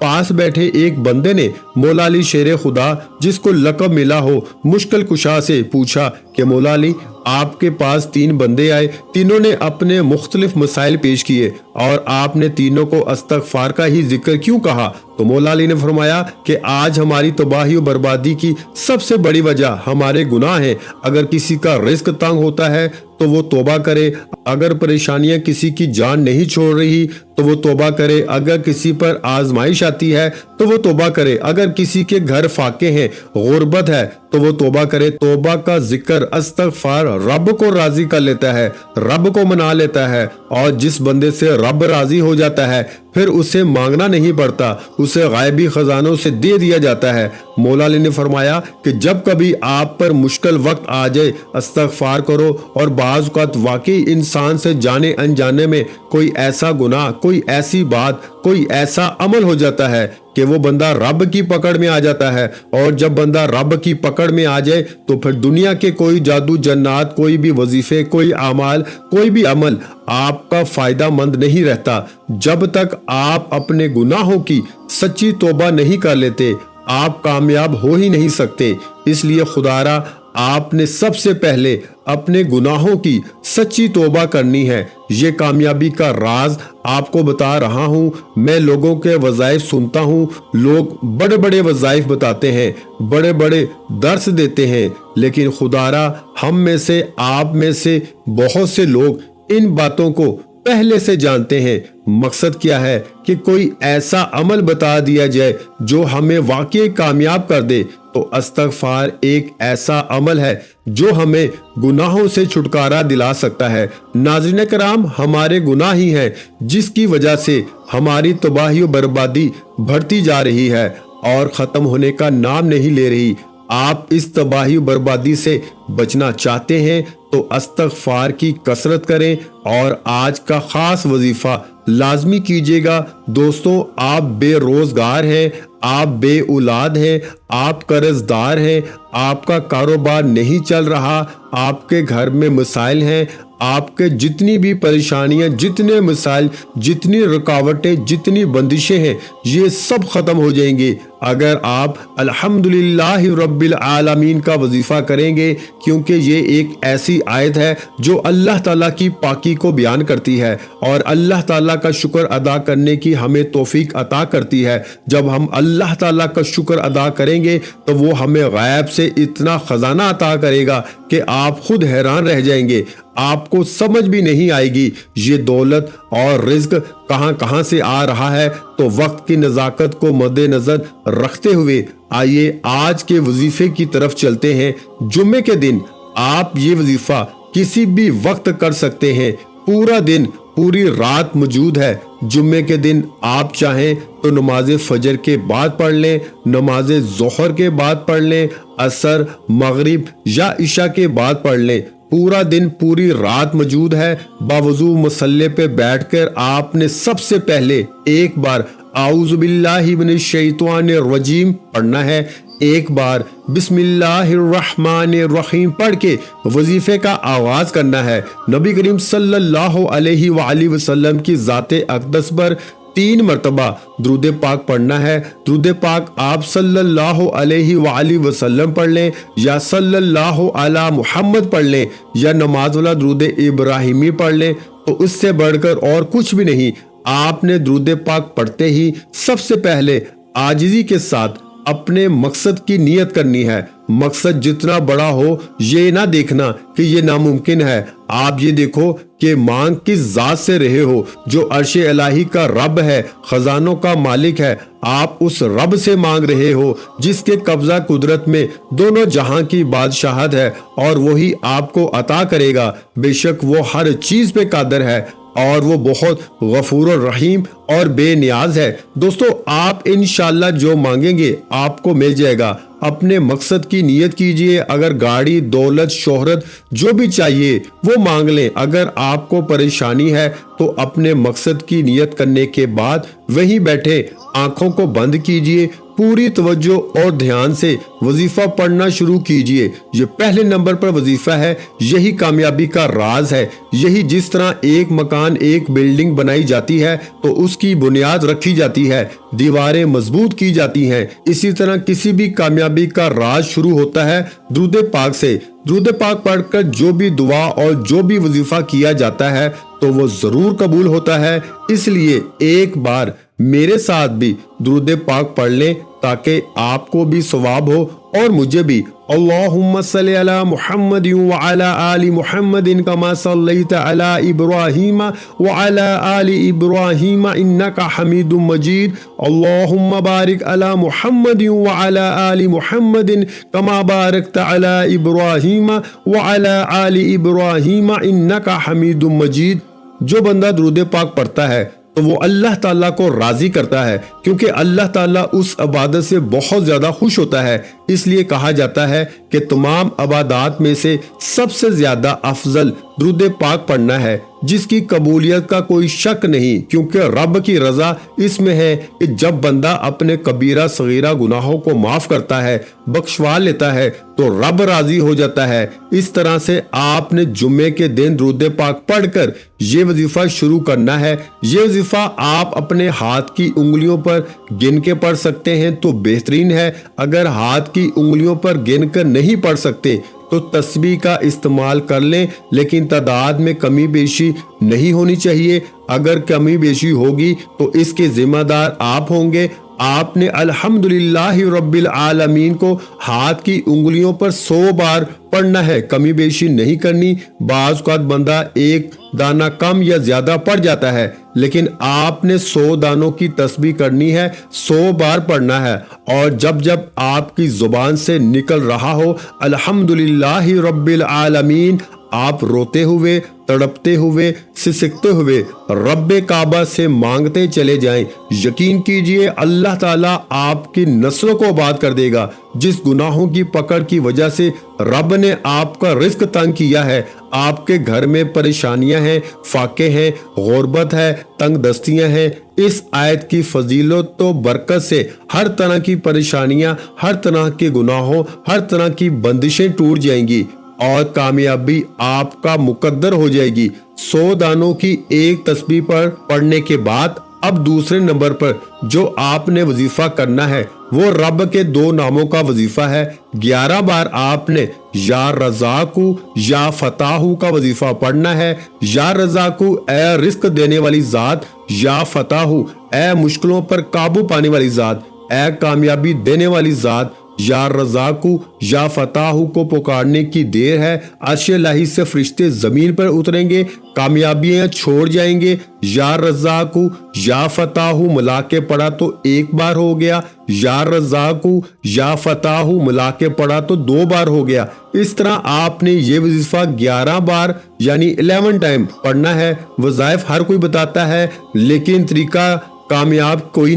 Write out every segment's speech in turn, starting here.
پاس بیٹھے ایک بندے نے مولا علی شیر خدا جس کو لقب ملا ہو مشکل کشا سے پوچھا کہ مولا علی آپ کے پاس 3 بندے آئے، تینوں نے اپنے مختلف مسائل پیش کیے اور آپ نے تینوں کو استغفار کا ہی ذکر کیوں کہا؟ تو مولا علی نے فرمایا کہ آج ہماری تباہی و بربادی کی سب سے بڑی وجہ ہمارے گناہ ہیں۔ اگر کسی کا رزق تنگ ہوتا ہے تو وہ توبہ کرے، اگر پریشانیاں کسی کی جان نہیں چھوڑ رہی تو وہ توبہ کرے، اگر کسی پر آزمائش آتی ہے تو وہ توبہ کرے، اگر کسی کے گھر فاقے ہیں، غربت ہے تو وہ توبہ کرے۔ توبہ کا ذکر، استغفار رب کو راضی کر لیتا ہے، رب کو منا لیتا ہے، اور جس بندے سے رب راضی ہو جاتا ہے پھر اسے مانگنا نہیں پڑتا، اسے غائبی خزانوں سے دے دیا جاتا ہے۔ مولا علی نے فرمایا کہ جب کبھی آپ پر مشکل وقت آ جائے استغفار کرو، اور بعض اوقات واقعی انسان سے جانے انجانے میں کوئی ایسا گناہ، کوئی ایسی بات، کوئی ایسا عمل ہو جاتا ہے کہ وہ بندہ رب کی پکڑ میں آ جاتا ہے، اور جب بندہ رب کی پکڑ میں آ جائے تو پھر دنیا کے کوئی جادو جنات، کوئی بھی وظیفے، کوئی اعمال، کوئی بھی عمل آپ کا فائدہ مند نہیں رہتا۔ جب تک آپ اپنے گناہوں کی سچی توبہ نہیں کر لیتے آپ کامیاب ہو ہی نہیں سکتے۔ اس لیے خدارا آپ نے سب سے پہلے اپنے گناہوں کی سچی توبہ کرنی ہے۔ یہ کامیابی کا راز آپ کو بتا رہا ہوں۔ میں لوگوں کے وظائف سنتا ہوں، لوگ بڑے بڑے وظائف بتاتے ہیں، بڑے بڑے درس دیتے ہیں، لیکن خدارا ہم میں سے، آپ میں سے بہت سے لوگ ان باتوں کو پہلے سے جانتے ہیں۔ مقصد کیا ہے کہ کوئی ایسا عمل بتا دیا جائے جو ہمیں واقعی کامیاب کر دے، تو استغفار ایک ایسا عمل ہے جو ہمیں گناہوں سے چھٹکارا دلا سکتا ہے۔ ناظرین کرام، ہمارے گناہ ہی ہیں جس کی وجہ سے ہماری تباہی و بربادی بڑھتی جا رہی ہے اور ختم ہونے کا نام نہیں لے رہی۔ آپ اس تباہی و بربادی سے بچنا چاہتے ہیں تو استغفار کی کثرت کریں، اور آج کا خاص وظیفہ لازمی کیجیے گا۔ دوستوں، آپ بے روزگار ہیں، آپ بے اولاد ہیں، آپ قرض دار ہیں، آپ کا کاروبار نہیں چل رہا، آپ کے گھر میں مسائل ہیں، آپ کے جتنی بھی پریشانیاں، جتنے مسائل، جتنی رکاوٹیں، جتنی بندشیں ہیں، یہ سب ختم ہو جائیں گے اگر آپ الحمدللہ رب العالمین کا وظیفہ کریں گے، کیونکہ یہ ایک ایسی آیت ہے جو اللہ تعالیٰ کی پاکی کو بیان کرتی ہے اور اللہ تعالیٰ کا شکر ادا کرنے کی ہمیں توفیق عطا کرتی ہے۔ جب ہم اللہ تعالیٰ کا شکر ادا کریں گے تو وہ ہمیں غیب سے اتنا خزانہ عطا کرے گا کہ آپ خود حیران رہ جائیں گے، آپ کو سمجھ بھی نہیں آئے گی یہ دولت اور رزق کہاں کہاں سے آ رہا ہے۔ تو وقت کی نزاکت کو مد نظر رکھتے ہوئے آئیے آج کے وظیفے کی طرف چلتے ہیں۔ جمعے کے دن آپ یہ وظیفہ کسی بھی وقت کر سکتے ہیں، پورا دن، پوری رات موجود ہے۔ جمعے کے دن آپ چاہیں تو نماز فجر کے بعد پڑھ لیں، نماز ظہر کے بعد پڑھ لیں، عصر، مغرب یا عشاء کے بعد پڑھ لیں۔ پورا دن، پوری رات موجود ہے۔ باوضو مصلی پہ بیٹھ کر آپ نے سب سے پہلے ایک بار اعوذ باللہ من الشیطان الرجیم پڑھنا ہے، ایک بار بسم اللہ الرحمن الرحیم پڑھ کے وظیفے کا آغاز کرنا ہے۔ نبی کریم صلی اللہ علیہ وآلہ وسلم کی ذات اقدس پر 3 مرتبہ درود پاک پڑھنا ہے۔ درود پاک آپ صلی اللہ علیہ وآلہ وسلم پڑھ لیں یا صلی اللہ علی محمد پڑھ لیں یا نماز والا درود ابراہیمی پڑھ لیں، تو اس سے بڑھ کر اور کچھ بھی نہیں۔ آپ نے درود پاک پڑھتے ہی سب سے پہلے عاجزی کے ساتھ اپنے مقصد کی نیت کرنی ہے۔ مقصد جتنا بڑا ہو یہ نہ دیکھنا کہ یہ ناممکن ہے، آپ یہ دیکھو کہ مانگ کس ذات سے رہے ہو جو عرش الہی کا رب ہے، خزانوں کا مالک ہے۔ آپ اس رب سے مانگ رہے ہو جس کے قبضہ قدرت میں دونوں جہاں کی بادشاہت ہے، اور وہی آپ کو عطا کرے گا۔ بے شک وہ ہر چیز پہ قادر ہے اور وہ بہت غفور الرحیم اور بے نیاز ہے۔ دوستو، آپ انشاءاللہ جو مانگیں گے آپ کو مل جائے گا۔ اپنے مقصد کی نیت کیجئے، اگر گاڑی، دولت، شہرت جو بھی چاہیے وہ مانگ لیں۔ اگر آپ کو پریشانی ہے تو اپنے مقصد کی نیت کرنے کے بعد وہیں بیٹھے آنکھوں کو بند کیجئے، پوری توجہ اور دھیان سے وظیفہ پڑھنا شروع کیجئے۔ یہ پہلے نمبر پر وظیفہ ہے، یہی کامیابی کا راز ہے۔ یہی جس طرح ایک مکان، ایک بلڈنگ بنائی جاتی ہے تو اس کی بنیاد رکھی جاتی ہے، دیواریں مضبوط کی جاتی ہیں، اسی طرح کسی بھی کامیابی کا راز شروع ہوتا ہے درود پاک سے۔ درود پاک پڑھ کر جو بھی دعا اور جو بھی وظیفہ کیا جاتا ہے تو وہ ضرور قبول ہوتا ہے۔ اس لیے ایک بار میرے ساتھ بھی درود پاک پڑھ لیں تاکہ آپ کو بھی ثواب ہو اور مجھے بھی۔ اللہم صلی علی محمد وعلی آل محمد کما صلیت علی ابراہیم وعلی آل ابراہیم انک حمید مجید۔ اللہم بارک علی محمد وعلی آل محمد کما بارکت علی ابراہیم وعلی آل ابراہیم انک حمید مجید۔ جو بندہ درود پاک پڑھتا ہے تو وہ اللہ تعالیٰ کو راضی کرتا ہے، کیونکہ اللہ تعالیٰ اس عبادت سے بہت زیادہ خوش ہوتا ہے۔ اس لیے کہا جاتا ہے کہ تمام عبادات میں سے سب سے زیادہ افضل درود پاک پڑھنا ہے، جس کی قبولیت کا کوئی شک نہیں، کیونکہ رب کی رضا اس میں ہے کہ جب بندہ اپنے کبیرہ صغیرہ گناہوں کو معاف کرتا ہے، بخشوا لیتا ہے تو رب راضی ہو جاتا ہے۔ اس طرح سے آپ نے جمعے کے دن درود پاک پڑھ کر یہ وظیفہ شروع کرنا ہے۔ یہ وظیفہ آپ اپنے ہاتھ کی انگلیوں پر گن کے پڑھ سکتے ہیں تو بہترین ہے۔ اگر ہاتھ کی انگلیوں پر گن کر نہیں پڑھ سکتے تو تسبیح کا استعمال کر لیں، لیکن تعداد میں کمی بیشی نہیں ہونی چاہیے۔ اگر کمی بیشی ہوگی تو اس کے ذمہ دار آپ ہوں گے۔ آپ نے الحمدللہ رب العالمین کو ہاتھ کی انگلیوں پر 100 بار پڑھنا ہے، کمی بیشی نہیں کرنی۔ بعض اوقات بندہ ایک دانہ کم یا زیادہ پڑھ جاتا ہے، لیکن آپ نے 100 دانوں کی تسبیح کرنی ہے، 100 بار پڑھنا ہے۔ اور جب جب آپ کی زبان سے نکل رہا ہو الحمدللہ رب العالمین، آپ روتے ہوئے، تڑپتے ہوئے، سسکتے ہوئے رب کعبہ سے مانگتے چلے جائیں۔ یقین کیجئے اللہ تعالیٰ آپ کی نسلوں کو آباد کر دے گا۔ جس گناہوں کی پکڑ کی وجہ سے رب نے آپ کا رزق تنگ کیا ہے، آپ کے گھر میں پریشانیاں ہیں، فاقے ہیں، غربت ہے، تنگ دستیاں ہیں، اس آیت کی فضیلت و برکت سے ہر طرح کی پریشانیاں، ہر طرح کے گناہوں، ہر طرح کی بندشیں ٹوٹ جائیں گی اور کامیابی آپ کا مقدر ہو جائے گی۔ 100 دانوں کی ایک تسبیح پر پڑھنے کے بعد اب دوسرے نمبر پر جو آپ نے وظیفہ کرنا ہے وہ رب کے 2 ناموں کا وظیفہ ہے۔ 11 بار آپ نے یا رزاق یا فتاح کا وظیفہ پڑھنا ہے۔ یا رزاق اے رزق دینے والی ذات، یا فتاح اے مشکلوں پر قابو پانے والی ذات، اے کامیابی دینے والی ذات۔ یا رزاق یا فتاح کو پکارنے کی دیر ہے، عرش الہی سے فرشتے زمین پر اتریں گے، کامیابیاں چھوڑ جائیں گے۔ یا رزاق یا فتاح ملا کے پڑھا تو 1 بار ہو گیا، یا رزاق یا فتاح ملا کے پڑھا تو 2 بار ہو گیا۔ اس طرح آپ نے یہ وظیفہ 11 بار یعنی 11 ٹائم پڑھنا ہے۔ وظائف ہر کوئی بتاتا ہے، لیکن طریقہ کامیاب کوئی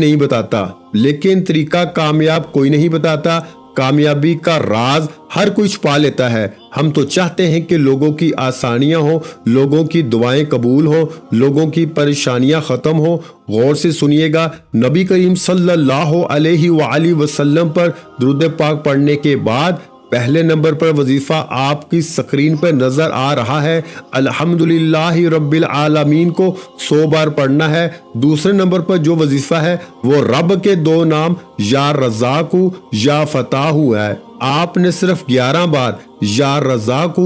نہیں بتاتا۔ کامیابی کا راز ہر کوئی چھپا لیتا ہے۔ ہم تو چاہتے ہیں کہ لوگوں کی آسانیاں ہوں، لوگوں کی دعائیں قبول ہوں، لوگوں کی پریشانیاں ختم ہوں۔ غور سے سنیے گا، نبی کریم صلی اللہ علیہ وآلہ وسلم پر درود پاک پڑھنے کے بعد پہلے نمبر پر وظیفہ آپ کی سکرین پر نظر آ رہا ہے، الحمدللہ رب العالمین کو 100 بار پڑھنا ہے۔ دوسرے نمبر پر جو وظیفہ ہے وہ رب کے 2 نام یا رزاق یا فتاح ہے۔ آپ نے صرف 11 بار یا رزاق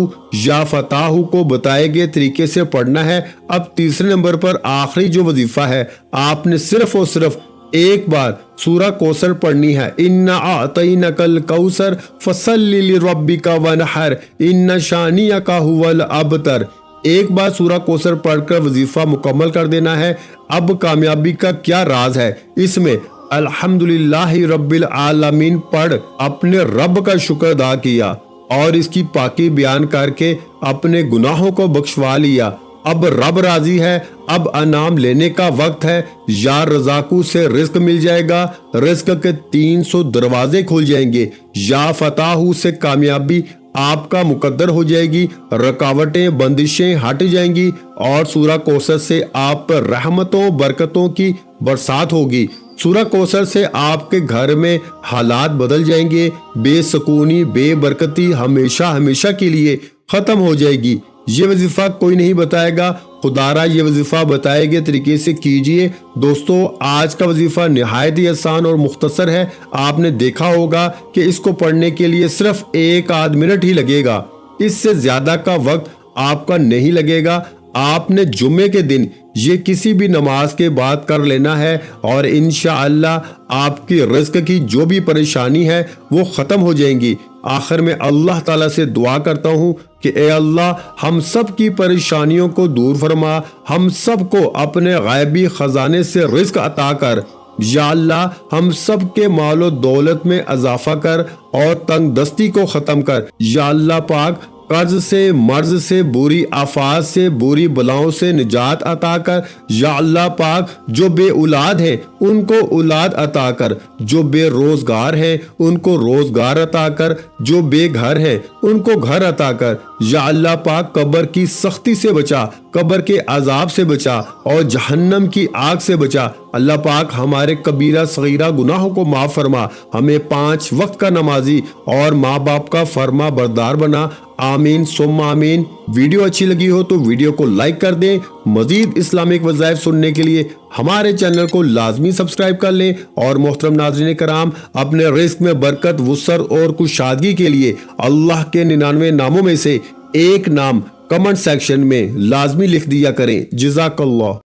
یا فتاح کو بتائے گئے طریقے سے پڑھنا ہے۔ اب تیسرے نمبر پر آخری جو وظیفہ ہے، آپ نے صرف اور صرف 1 بار سورہ کوثر پڑھنی ہے، اِنَّا أَعْطَيْنَاكَ الْكَوْثَرَ فَصَلِّ لِرَبِّكَ وَانْحَرْ إِنَّ شَانِئَكَ هُوَ الْأَبْتَرُ۔ 1 بار سورہ کوثر پڑھ کر وظیفہ مکمل کر دینا ہے۔ اب کامیابی کا کیا راز ہے؟ اس میں الحمدللہ رب العالمین پڑھ اپنے رب کا شکر ادا کیا اور اس کی پاکی بیان کر کے اپنے گناہوں کو بخشوا لیا۔ اب رب راضی ہے، اب انعام لینے کا وقت ہے۔ یا رزاقو سے رزق مل جائے گا، رزق کے 300 دروازے کھل جائیں گے۔ یا فتاحو سے کامیابی آپ کا مقدر ہو جائے گی، رکاوٹیں بندشیں ہٹ جائیں گی اور سورہ کوثر سے آپ پر رحمتوں برکتوں کی برسات ہوگی۔ سورہ کوثر سے آپ کے گھر میں حالات بدل جائیں گے، بے سکونی، بے برکتی ہمیشہ ہمیشہ کے لیے ختم ہو جائے گی۔ یہ وظیفہ کوئی نہیں بتائے گا، خدا را یہ وظیفہ بتائے گے طریقے سے کیجئے۔ دوستو آج کا وظیفہ نہایت ہی آسان اور مختصر ہے۔ آپ نے دیکھا ہوگا کہ اس کو پڑھنے کے لیے صرف 1 منٹ ہی لگے گا، اس سے زیادہ کا وقت آپ کا نہیں لگے گا۔ آپ نے جمعے کے دن یہ کسی بھی نماز کے بعد کر لینا ہے اور انشاءاللہ آپ کی رزق کی جو بھی پریشانی ہے وہ ختم ہو جائیں گی۔ آخر میں اللہ تعالیٰ سے دعا کرتا ہوں کہ اے اللہ ہم سب کی پریشانیوں کو دور فرما، ہم سب کو اپنے غیبی خزانے سے رزق عطا کر۔ یا اللہ ہم سب کے مال و دولت میں اضافہ کر اور تنگ دستی کو ختم کر۔ یا اللہ پاک قرض سے، مرض سے، بری آفات سے، بری بلاؤں سے نجات عطا کر۔ یا اللہ پاک جو بے اولاد ہیں ان کو اولاد عطا کر، جو بے روزگار ہیں ان کو روزگار عطا کر، جو بے گھر ہیں ان کو گھر عطا کر۔ یا اللہ پاک قبر کی سختی سے بچا، قبر کے عذاب سے بچا اور جہنم کی آگ سے بچا۔ اللہ پاک ہمارے کبیرہ صغیرہ گناہوں کو معاف فرما، ہمیں 5 وقت کا نمازی اور ماں باپ کا فرما بردار بنا۔ آمین ثم آمین۔ ویڈیو اچھی لگی ہو تو ویڈیو کو لائک کر دیں۔ مزید اسلامک وظائف سننے کے لیے ہمارے چینل کو لازمی سبسکرائب کر لیں، اور محترم ناظرین کرام اپنے رزق میں برکت، وسعت اور کشادگی کے لیے اللہ کے 99 ناموں میں سے ایک نام کمنٹ سیکشن میں لازمی لکھ دیا کریں۔ جزاک اللہ۔